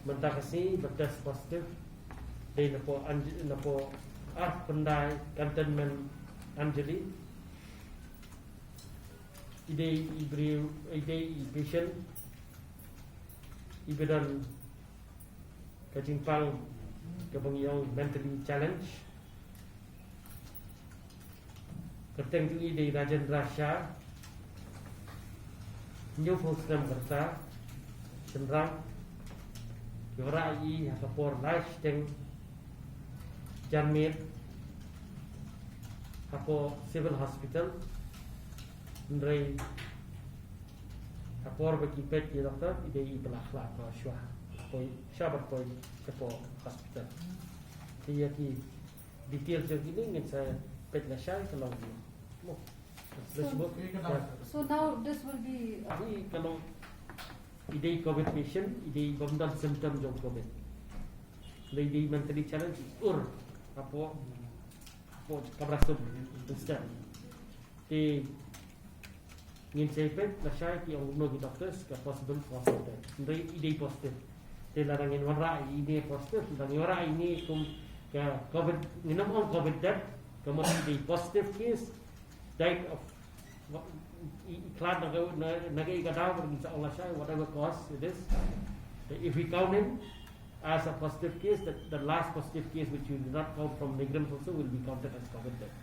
mentakasi betas positif di napo pendai cantonment Anjali ide patient ibidan kajimpang kebangyong mentally challenge keteng tu ide Rajendra Shah New Muslim Kerta Senrang Yorai Hakapor Laish Teng Janmir Hapo Civil Hospital Ndrei Hapor bagi pet ya doktor ide belaklah ko syah koi syabat koi Hapo Hospital dia ki detail je ini ingin saya pet la syah kalau mo So now this will be ini kalau ide COVID patient ide bomdal symptom jong COVID lady mentally challenge Apo kabrasum instead di ngin sepet la syai ki ang no doctors ka possible positive ndai ide positive te la ngin wara ide positive dan wara ini kum ka COVID nginam on COVID that kamu ide positive case died of iklan naga ikadaw insya Allah syai whatever cause it is if we count him as a positive case, the last positive case which you did not count from migrants also will be counted as COVID death.